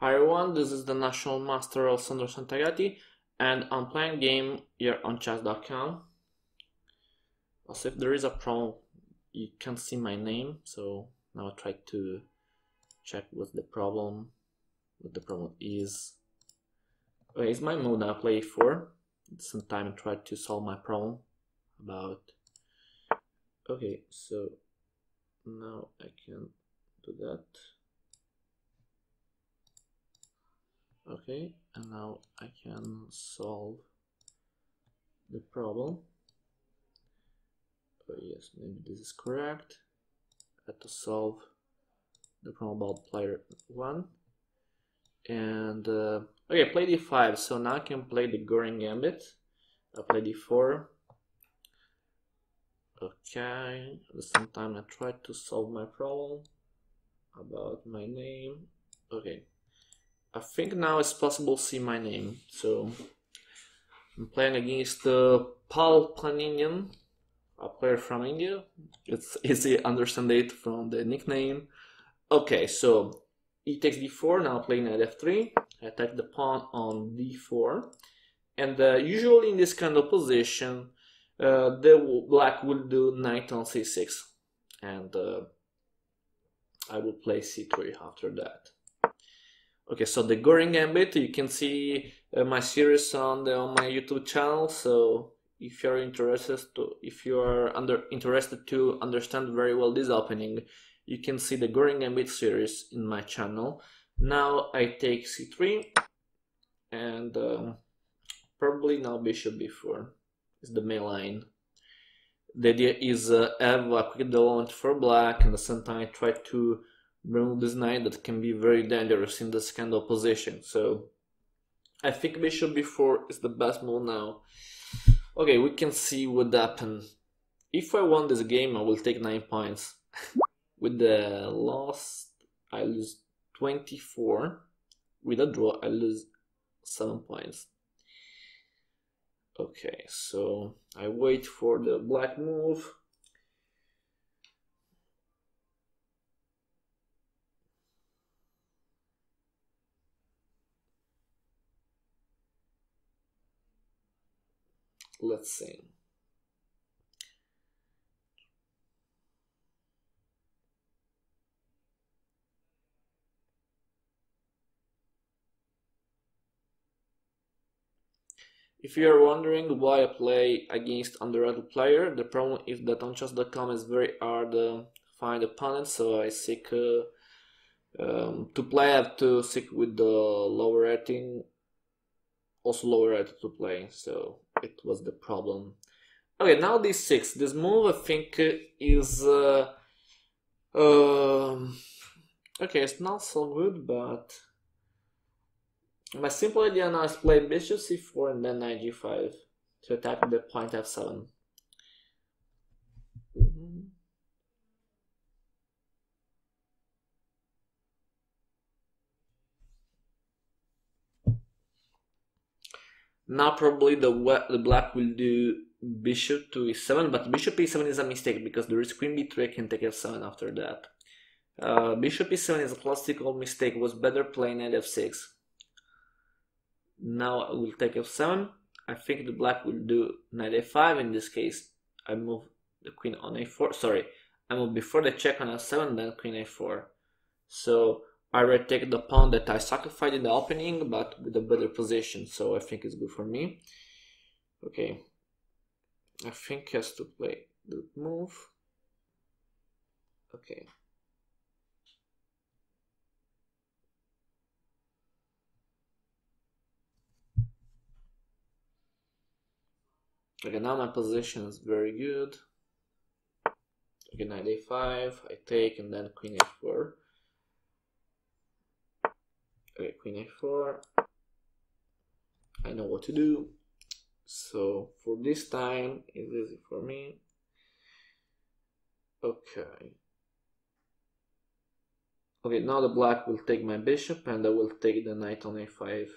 Hi everyone, this is the National Master Alessandro Santagati, and I'm playing a game here on chess.com. Also, if there is a problem, you can't see my name, so now I try to check what the problem is. Okay, it's my mode I play for. Some time I try to solve my problem about. Okay, so now I can do that. Okay, and now I can solve the problem. Oh yes, maybe this is correct. I have to solve the problem about player 1. And okay, play d5, so now I can play the Goring Gambit. I play d4. Okay, at the same time I try to solve my problem about my name. Okay, I think now it's possible to see my name. So I'm playing against Paul Planinian, a player from India. It's easy to understand it from the nickname. Okay, so he takes d4, now playing knight f3. I attack the pawn on d4. And usually in this kind of position, the black will do knight on c6. And I will play c3 after that. Okay, so the Goring Gambit, you can see my series on my YouTube channel. So if you're interested to understand very well this opening, you can see the Goring Gambit series in my channel. Now I take c3 and probably now bishop b4 is the main line. The idea is have a quick development for black, and at the same time I try to remove this knight that can be very dangerous in this kind of position. So I think bishop b4 is the best move now. Okay, we can see what happens. If I won this game, I will take 9 points. With the loss, I lose 24. With a draw, I lose 7 points. Okay, so I wait for the black move. Let's see. If you are wondering why I play against underrated player, the problem is that on chess.com is very hard to find opponents, so I seek to play. I have to seek with the lower rating, also lower rated to play, so it was the problem. Okay, now d6. This move I think is okay. It's not so good, but my simple idea now is play bishop c4 and then knight g5 to attack the point f7. Now probably the black will do bishop to e7, but bishop e7 is a mistake because there is queen b3, I can take f7 after that. Bishop e7 is a classical mistake, it was better playing knight f6. Now I will take f7. I think the black will do knight a5. In this case, I move the queen on a4. Sorry, I move before the check on f7, then queen a4. So I retake the pawn that I sacrificed in the opening, but with a better position. So I think it's good for me. Okay, I think he has to play the move. Okay. Okay, now my position is very good. Okay, knight a5, I take, and then queen a4. Okay, queen a4. I know what to do. So for this time, it's easy for me. Okay. Okay, now the black will take my bishop, and I will take the knight on a5.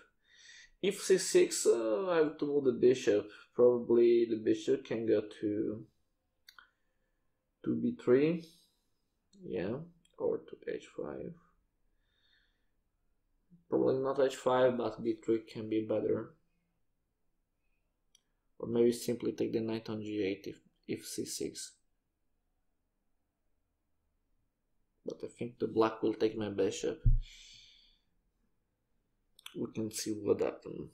If c6, I have to move the bishop. Probably the bishop can go to b3, yeah, or to h5. Probably not h5, but b3 can be better. Or maybe simply take the knight on g8 if c6. But I think the black will take my bishop. We can see what happens.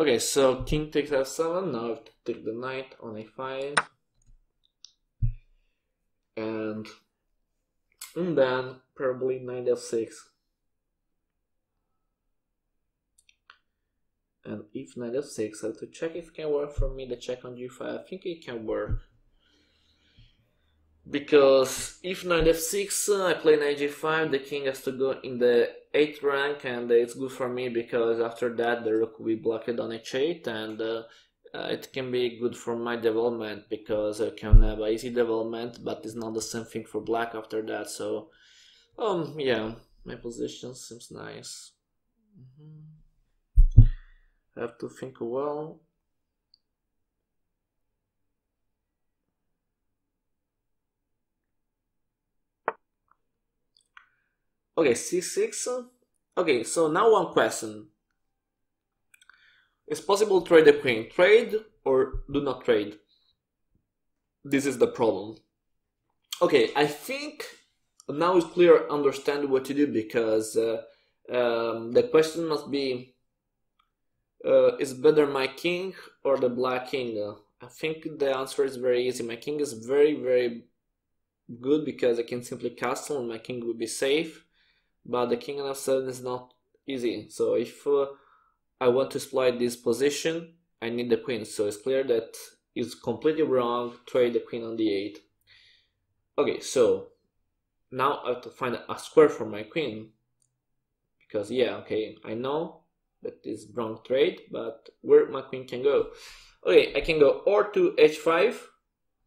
Okay, so king takes f7, now I have to take the knight on a5. And then probably knight f6. And if knight f6, I have to check if it can work for me, the check on g5. I think it can work. Because if knight f6, I play knight g5, the king has to go in the 8th rank, and it's good for me because after that the rook will be blocked on h8, and it can be good for my development because I can have an easy development, but it's not the same thing for black after that. So, yeah, my position seems nice. I have to think well. Okay, c6. Okay, so now one question. Is possible to trade the queen? Trade or do not trade? This is the problem. Okay, I think now it's clear understand what to do because the question must be is better my king or the black king? I think the answer is very easy. My king is very good because I can simply castle and my king will be safe, but the king on f7 is not easy. So if I want to exploit this position, I need the queen. So it's clear that it's completely wrong. Trade the queen on d8. Okay, so now I have to find a square for my queen. Because yeah, okay, I know that is wrong trade, but where my queen can go? Okay, I can go or to h5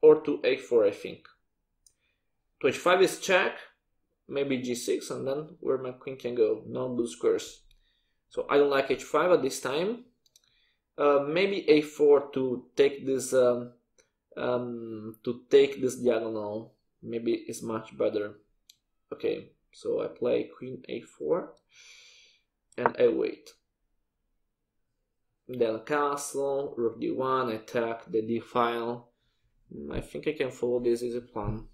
or to h4, I think. To h5 is check, maybe g6, and then where my queen can go. No blue squares. So I don't like h5 at this time. Maybe a4 to take this diagonal. Maybe it's much better. Okay, so I play queen a4 and I wait. Then castle, rook d1, attack the d file. I think I can follow this as a plan.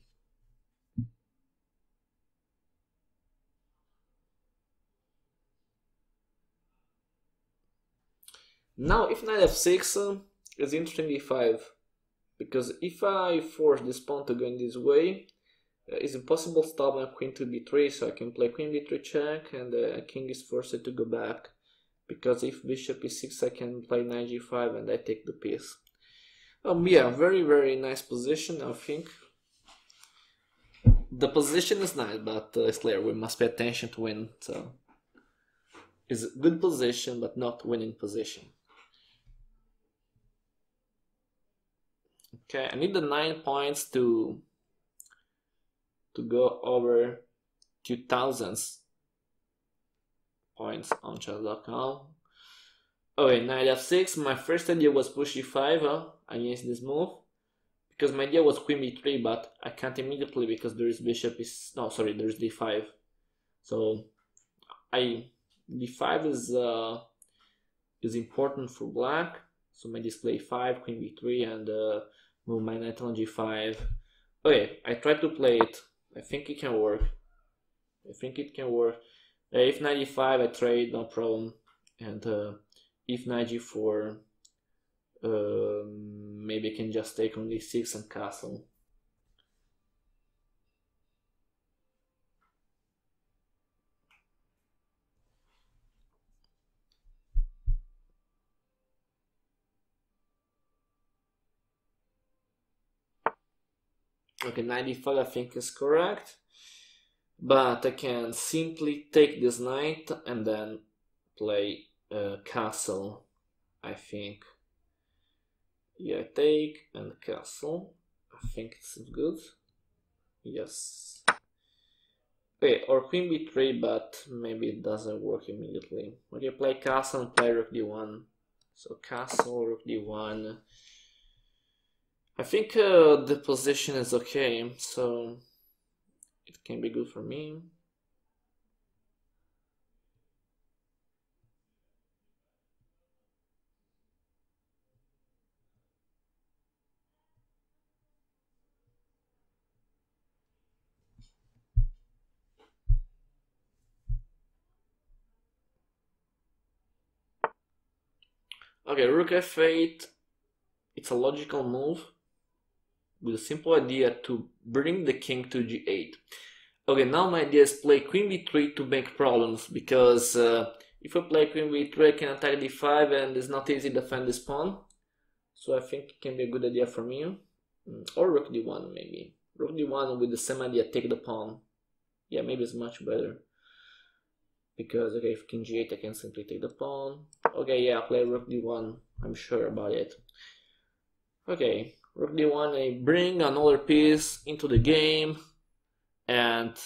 Now if knight f6 is interesting e5, because if I force this pawn to go in this way, it's impossible to stop my queen to d3, so I can play queen d3 check and the king is forced to go back, because if bishop e6 I can play knight g5 and I take the piece. Yeah, very nice position. I think the position is nice, but it's clear we must pay attention to win. So it's a good position, but not winning position. Okay, I need the 9 points to go over 2000 points on chess.com. Okay, knight f6. My first idea was push e5 against this move, because my idea was queen b3, but I can't immediately because there is bishop is no, sorry, there's d5. So d5 is important for black. So my display 5, queen b3, and move my knight on g5. Okay, I try to play it. I think it can work. If knight e5, I trade, no problem. And if knight g4, maybe I can just take on d6 and castle. Okay, 95 I think is correct. But I can simply take this knight and then play castle, I think. Yeah, take and castle. I think it's good. Yes. Okay, or queen b3, but maybe it doesn't work immediately. Okay, play castle and play rook d1. So castle, rook d1. I think the position is okay, so it can be good for me. Okay, rook f8, it's a logical move with a simple idea to bring the king to g8. Okay, now my idea is play queen b3 to make problems, because if I play queen b3 I can attack d5 and it's not easy to defend this pawn. So I think it can be a good idea for me. Or rook d1 maybe. Rook d1 with the same idea, take the pawn. Yeah, maybe it's much better. Because, okay, if king g8 I can simply take the pawn. Okay, yeah, play rook d1. I'm sure about it. Okay, rook d1, I bring another piece into the game. And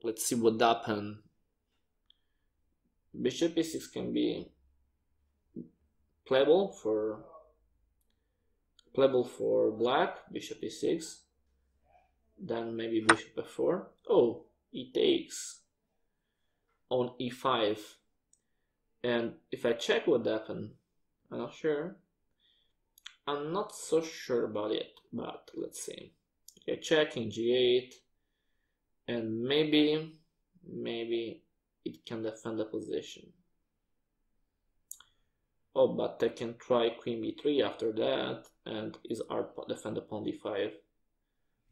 let's see what happens. Bishop e6 can be playable for black. Bishop e6. Then maybe bishop f4. Oh, he takes on e5, and if I check what happened, I'm not sure. I'm not so sure about it, but let's see. Okay, checking g8, and maybe it can defend the position. Oh, but I can try queen b3 after that, and is our defend the pawn d5.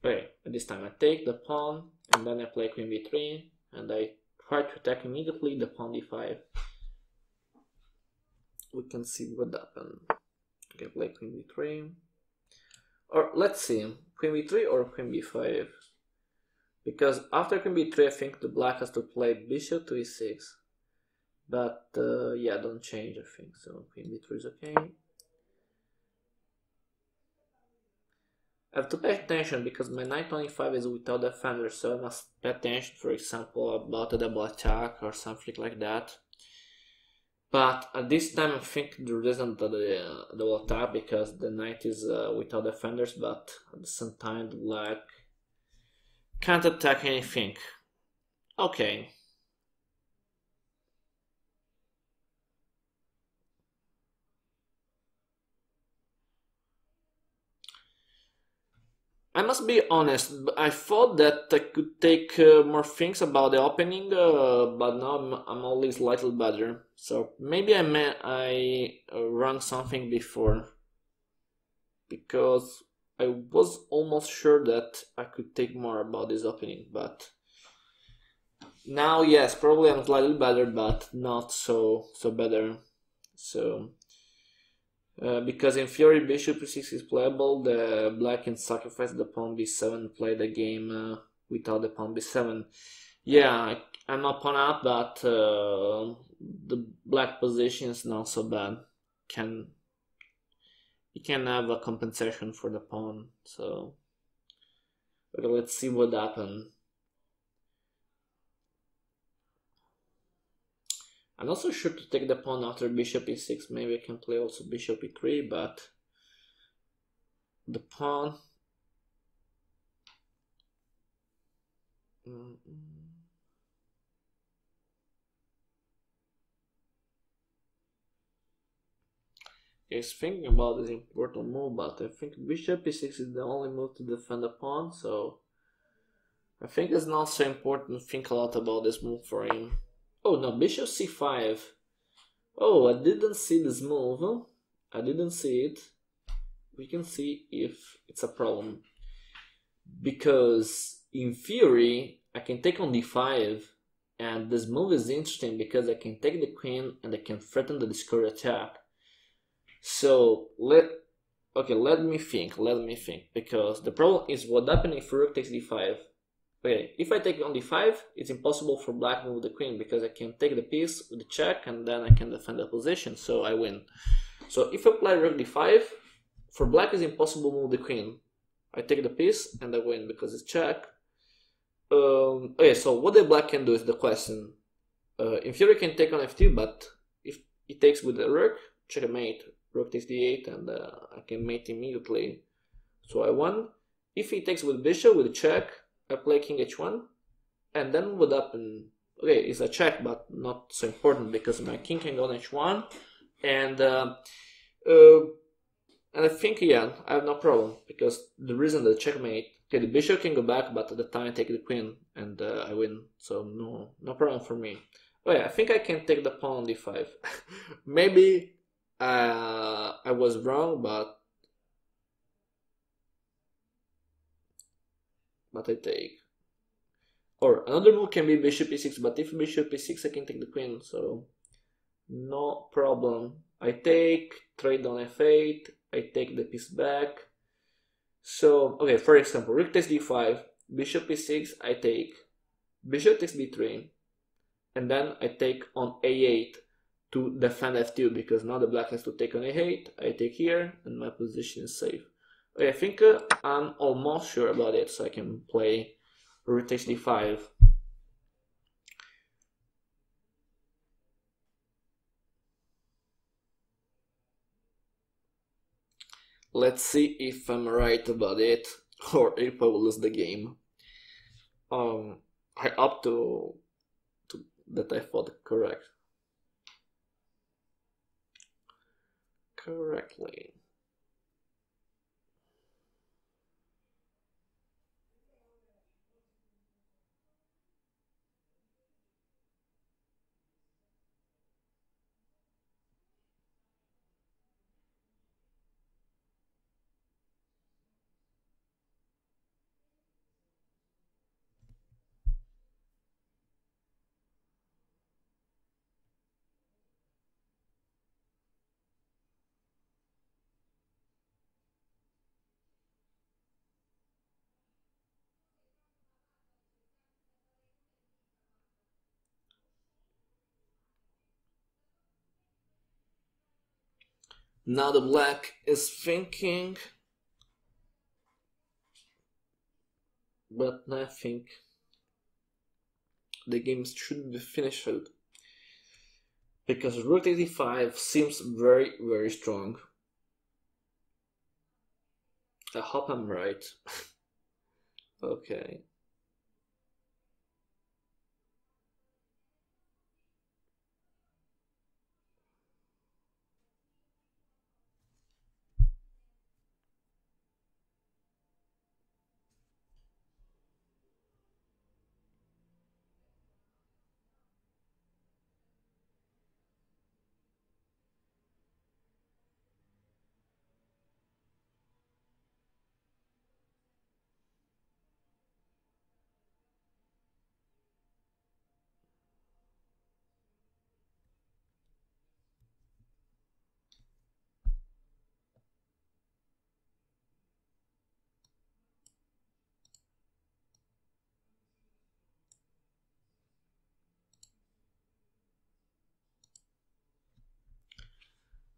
Okay, at this time I take the pawn, and then I play queen b3, and I try to attack immediately the pawn d5. We can see what happened. Okay, play queen b3. Or let's see, queen b3 or queen b5. Because after queen b3 I think the black has to play bishop to e6. But yeah, don't change I think, so queen b3 is okay. I have to pay attention because my knight on e5 is without defender, so I must pay attention, for example, about a double attack or something like that. But at this time I think there isn't a double attack because the knight is without defenders, but at the same time the black can't attack anything. Okay. I must be honest, I thought that I could take more things about the opening, but now I'm only slightly better. So maybe I rang something before, because I was almost sure that I could take more about this opening, but now yes, probably I'm slightly better, but not so better. So. Because in theory bishop e6 is playable, the black can sacrifice the pawn b7, play the game without the pawn b7. Yeah, I'm not pawn up, but the black position is not so bad. You can have a compensation for the pawn. So okay, let's see what happens. I'm not so sure to take the pawn after bishop e6. Maybe I can play also bishop e3, but the pawn. He's thinking about this important move, but I think bishop e6 is the only move to defend the pawn, so I think it's not so important to think a lot about this move for him. Oh no, bishop c5. Oh, I didn't see this move. I didn't see it. We can see if it's a problem. Because in theory, I can take on d5, and this move is interesting because I can take the queen and I can threaten the discovery attack. So Okay, let me think, because the problem is what happens if rook takes d5. Okay, if I take on d5, it's impossible for black to move the queen because I can take the piece with the check and then I can defend the position, so I win. So if I play rook d5, for black it's impossible to move the queen. I take the piece and I win because it's check. Okay, so what the black can do is the question. In theory, can take on f2, but if he takes with the rook, checkmate. Rook takes d8, and I can mate immediately. So I won. If he takes with bishop with a check, I play king h1, and then what happen? Okay, it's a check, but not so important because my king can go on h1, and I think, yeah, I have no problem because the reason the checkmate. Okay, the bishop can go back, but at the time I take the queen and I win, so no problem for me. Oh yeah, I think I can take the pawn on d5. Maybe I was wrong, but I take. Or another move can be bishop e6, but if bishop e6 I can take the queen, so no problem. I take, trade on f8, I take the piece back. So, okay, for example, rook takes d5, bishop e6, I take, bishop takes d3, and then I take on a8 to defend f2, because now the black has to take on a8, I take here, and my position is safe. Okay, I think I'm almost sure about it, so I can play rook takes d5. Let's see if I'm right about it, or if I will lose the game. I opt to that I thought correctly. Now the black is thinking, but I think the game should be finished because rook d5 seems very strong. I hope I'm right. Okay.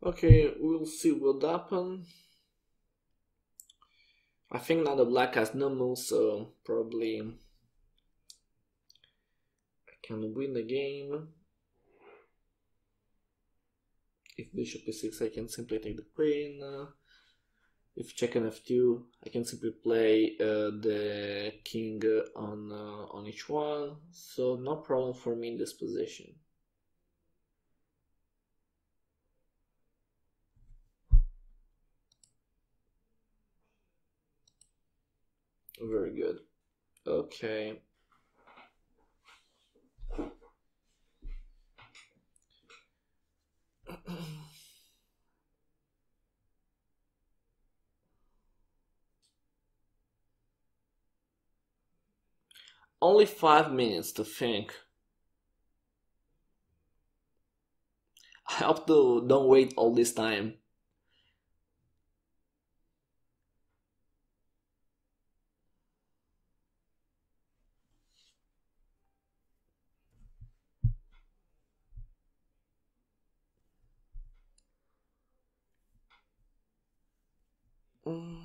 Okay, we'll see what happens. I think now the black has no move, so probably I can win the game. If bishop e6, I can simply take the queen. If check on f2, I can simply play the king on h1, so no problem for me in this position. Very good. Okay. Only 5 minutes to think. I hope to don't wait all this time. Mm.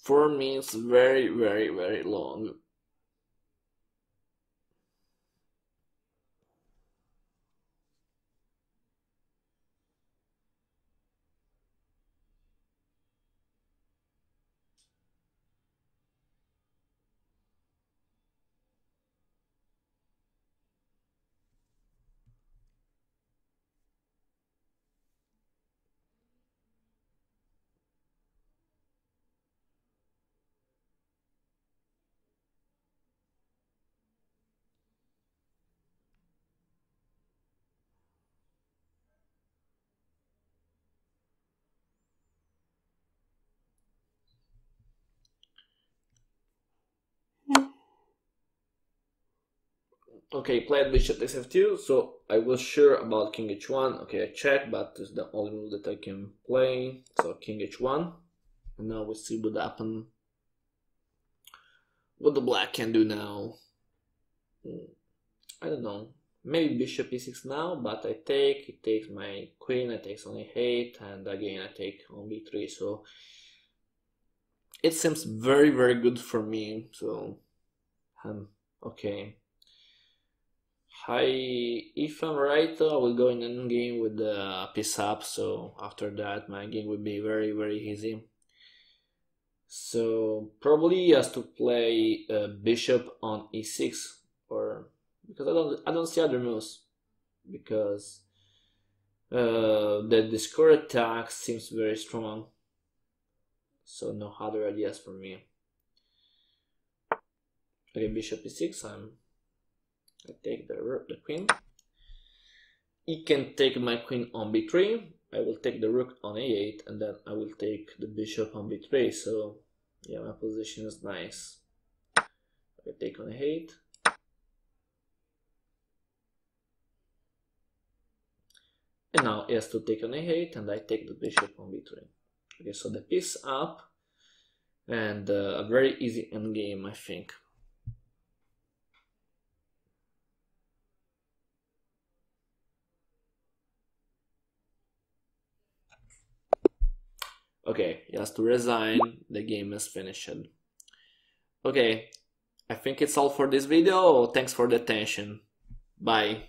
For me, it's very, very, very long. Okay, played bishop takes f2, so I was sure about king h1. Okay, I checked, but it's the only move that I can play. So king h1. And now we see what happen. What the black can do now. I don't know. Maybe bishop e6 now, but I take, it takes my queen, I take on a8, and again I take on b3, so it seems very, very good for me, so okay. If I'm right, I will go in endgame with the piece up, so after that my game will be very, very easy. So probably he has to play bishop on e6, or because I don't see other moves, because the score attack seems very strong, so no other ideas for me. Okay, bishop e6. I take the queen. He can take my queen on b3. I will take the rook on a8, and then I will take the bishop on b3. So yeah, my position is nice. I take on a8. And now he has to take on a8, and I take the bishop on b3. Okay, so the piece up, and a very easy endgame, I think. Okay, he has to resign, the game is finished. Okay, I think it's all for this video. Thanks for the attention. Bye.